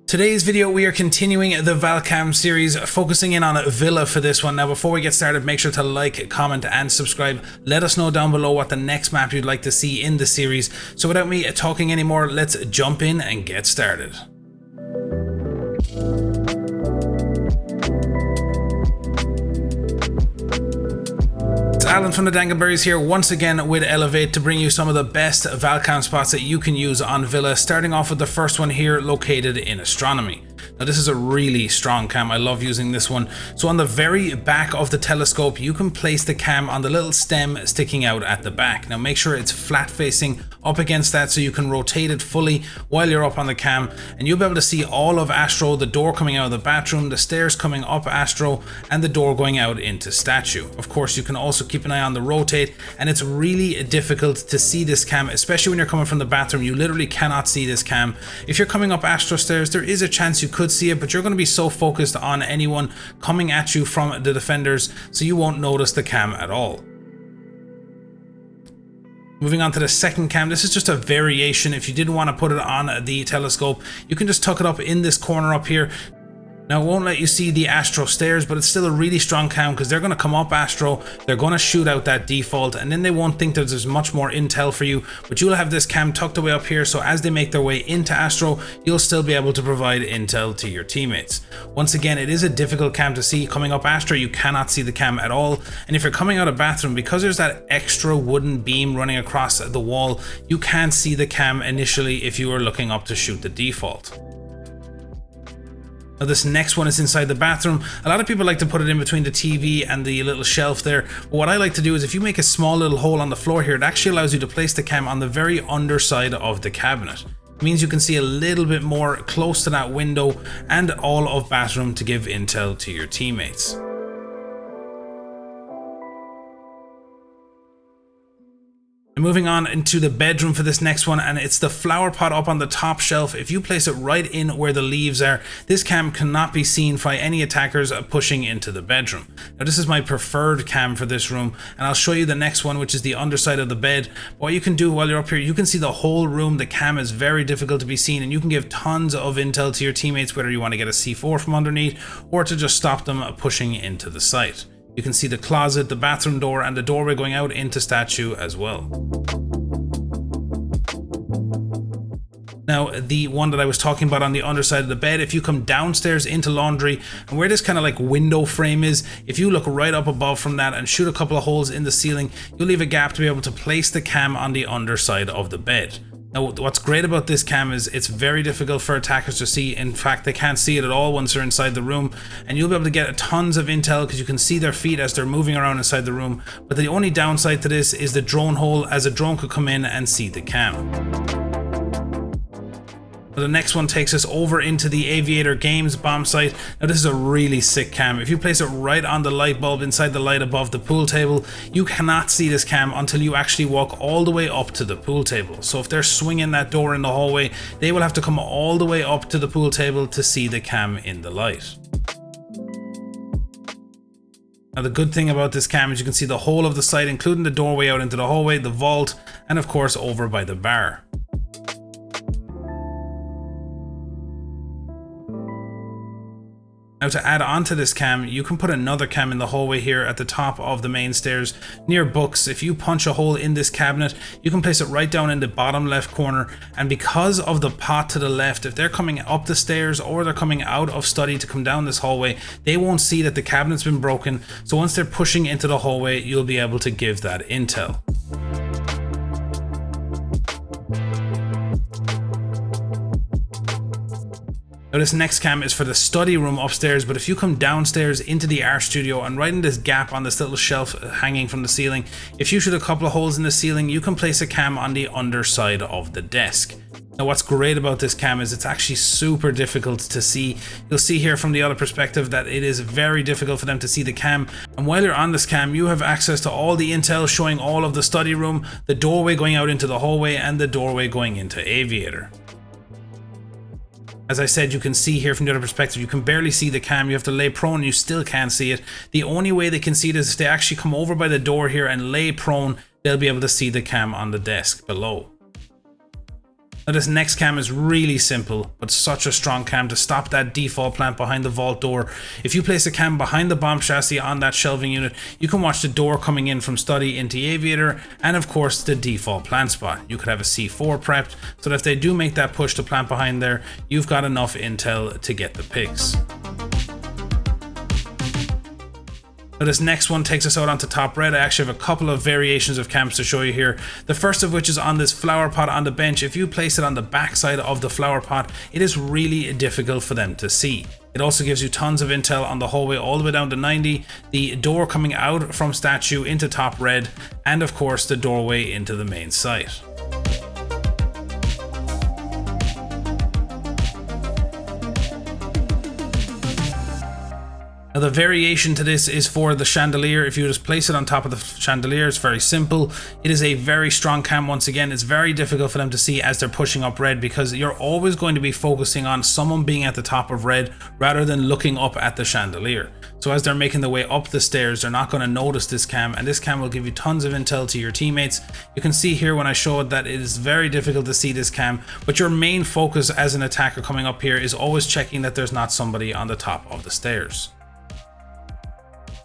Today's video, we are continuing the Valcam series, focusing in on Villa for this one. Now, before we get started, make sure to like, comment, and subscribe. Let us know down below what the next map you'd like to see in the series. So without me talking anymore, let's jump in and get started. Alan from the Dangleberries here once again with Elevate to bring you some of the best Valcam spots that you can use on Villa, starting off with the first one here located in Astronomy. Now this is a really strong cam, I love using this one. So on the very back of the telescope you can place the cam on the little stem sticking out at the back. Now make sure it's flat facing up against that so you can rotate it fully while you're up on the cam, and you'll be able to see all of Astro, the door coming out of the bathroom, the stairs coming up Astro, and the door going out into Statue. Of course you can also keep an eye on the rotate, and it's really difficult to see this cam, especially when you're coming from the bathroom. You literally cannot see this cam. If you're coming up Astro stairs, there is a chance you could see it, but you're going to be so focused on anyone coming at you from the defenders, so you won't notice the cam at all. Moving on to the second cam, this is just a variation. If you didn't want to put it on the telescope, you can just tuck it up in this corner up here. Now it won't let you see the Astro stairs, but it's still a really strong cam because they're going to come up Astro, they're going to shoot out that default, and then they won't think that there's much more intel for you, but you'll have this cam tucked away up here, so as they make their way into Astro, you'll still be able to provide intel to your teammates. Once again, it is a difficult cam to see. Coming up Astro, you cannot see the cam at all, and if you're coming out of bathroom, because there's that extra wooden beam running across the wall, you can't see the cam initially if you are looking up to shoot the default. Now this next one is inside the bathroom. A lot of people like to put it in between the TV and the little shelf there. But what I like to do is if you make a small little hole on the floor here, it actually allows you to place the cam on the very underside of the cabinet. It means you can see a little bit more close to that window and all of bathroom to give intel to your teammates. Moving on into the bedroom for this next one, and it's the flower pot up on the top shelf. If you place it right in where the leaves are, this cam cannot be seen by any attackers pushing into the bedroom. Now this is my preferred cam for this room, and I'll show you the next one, which is the underside of the bed. What you can do while you're up here, you can see the whole room. The cam is very difficult to be seen, and you can give tons of intel to your teammates, whether you want to get a C4 from underneath or to just stop them pushing into the site. You can see the closet, the bathroom door, and the doorway going out into Statue as well. Now, the one that I was talking about on the underside of the bed, if you come downstairs into laundry, and where this kind of like window frame is, if you look right up above from that and shoot a couple of holes in the ceiling, you'll leave a gap to be able to place the cam on the underside of the bed. Now, what's great about this cam is it's very difficult for attackers to see. In fact, they can't see it at all once they're inside the room, and you'll be able to get tons of intel because you can see their feet as they're moving around inside the room. But the only downside to this is the drone hole, as a drone could come in and see the cam. The next one takes us over into the Aviator Games bomb site. Now this is a really sick cam. If you place it right on the light bulb inside the light above the pool table, you cannot see this cam until you actually walk all the way up to the pool table. So if they're swinging that door in the hallway, they will have to come all the way up to the pool table to see the cam in the light. Now the good thing about this cam is you can see the whole of the site, including the doorway out into the hallway, the vault, and of course over by the bar. Now to add on to this cam, you can put another cam in the hallway here at the top of the main stairs near books. If you punch a hole in this cabinet, you can place it right down in the bottom left corner, and because of the pot to the left, if they're coming up the stairs or they're coming out of study to come down this hallway, they won't see that the cabinet's been broken. So once they're pushing into the hallway, you'll be able to give that intel. Now this next cam is for the study room upstairs, but if you come downstairs into the art studio and right in this gap on this little shelf hanging from the ceiling, if you shoot a couple of holes in the ceiling, you can place a cam on the underside of the desk. Now what's great about this cam is it's actually super difficult to see. You'll see here from the other perspective that it is very difficult for them to see the cam, and while you're on this cam you have access to all the intel showing all of the study room, the doorway going out into the hallway, and the doorway going into Aviator. As I said, you can see here from the other perspective, you can barely see the cam. You have to lay prone, you still can't see it. The only way they can see it is if they actually come over by the door here and lay prone, they'll be able to see the cam on the desk below. Now this next cam is really simple, but such a strong cam to stop that default plant behind the vault door. If you place a cam behind the bomb chassis on that shelving unit, you can watch the door coming in from study into Aviator, and of course the default plant spot. You could have a C4 prepped, so that if they do make that push to plant behind there, you've got enough intel to get the pics. Now this next one takes us out onto top red. I actually have a couple of variations of cams to show you here. The first of which is on this flower pot on the bench. If you place it on the back side of the flower pot, it is really difficult for them to see. It also gives you tons of intel on the hallway all the way down to 90, the door coming out from statue into top red, and of course the doorway into the main site. Now the variation to this is for the chandelier. If you just place it on top of the chandelier, it's very simple. It is a very strong cam. Once again, it's very difficult for them to see as they're pushing up red, because you're always going to be focusing on someone being at the top of red rather than looking up at the chandelier. So as they're making their way up the stairs, they're not going to notice this cam, and this cam will give you tons of intel to your teammates. You can see here when I show it that it is very difficult to see this cam, but your main focus as an attacker coming up here is always checking that there's not somebody on the top of the stairs.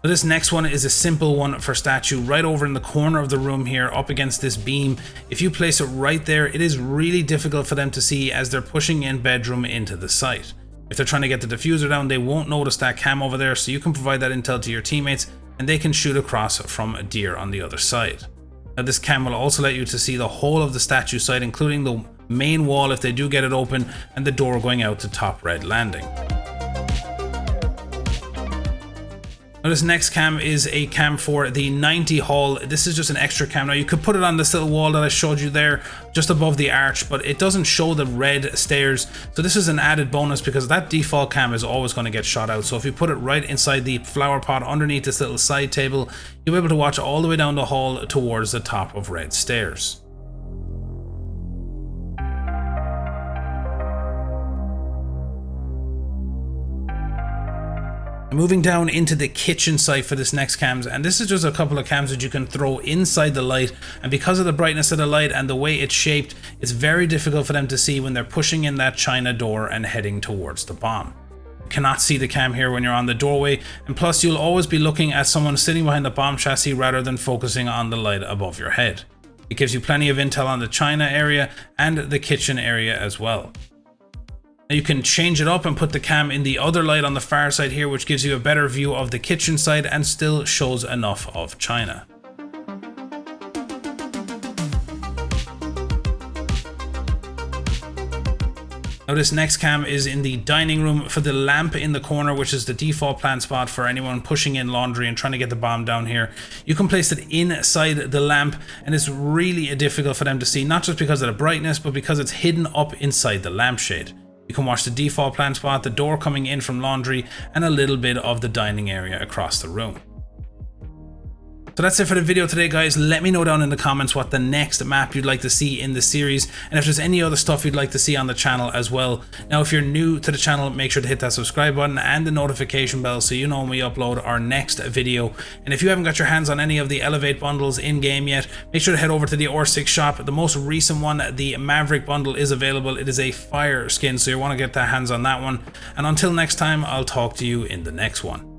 So this next one is a simple one for statue right over in the corner of the room here up against this beam. If you place it right there, it is really difficult for them to see as they're pushing in bedroom into the site. If they're trying to get the diffuser down, they won't notice that cam over there, so you can provide that intel to your teammates and they can shoot across from a deer on the other side. Now this cam will also let you to see the whole of the statue site, including the main wall if they do get it open, and the door going out to top red landing. Now this next cam is a cam for the 90 hall. This is just an extra cam. Now you could put it on this little wall that I showed you there just above the arch, but it doesn't show the red stairs. So this is an added bonus because that default cam is always going to get shot out. So if you put it right inside the flower pot underneath this little side table, you'll be able to watch all the way down the hall towards the top of red stairs. Moving down into the kitchen site for this next cams, and this is just a couple of cams that you can throw inside the light, and because of the brightness of the light and the way it's shaped, it's very difficult for them to see when they're pushing in that china door and heading towards the bomb. You cannot see the cam here when you're on the doorway, and plus you'll always be looking at someone sitting behind the bomb chassis rather than focusing on the light above your head. It gives you plenty of intel on the china area and the kitchen area as well. You can change it up and put the cam in the other light on the far side here, which gives you a better view of the kitchen side and still shows enough of china. Now this next cam is in the dining room for the lamp in the corner, which is the default plant spot for anyone pushing in laundry and trying to get the bomb down here. You can place it inside the lamp, and it's really difficult for them to see, not just because of the brightness, but because it's hidden up inside the lampshade. You can watch the default plant spot, the door coming in from laundry, and a little bit of the dining area across the room. So that's it for the video today, guys. Let me know down in the comments what the next map you'd like to see in the series, and if there's any other stuff you'd like to see on the channel as well. Now, if you're new to the channel, make sure to hit that subscribe button and the notification bell so you know when we upload our next video. And if you haven't got your hands on any of the Elevate bundles in game yet, make sure to head over to the R6 shop. The most recent one, the Maverick bundle, is available. It is a fire skin, so you want to get the hands on that one. And until next time, I'll talk to you in the next one.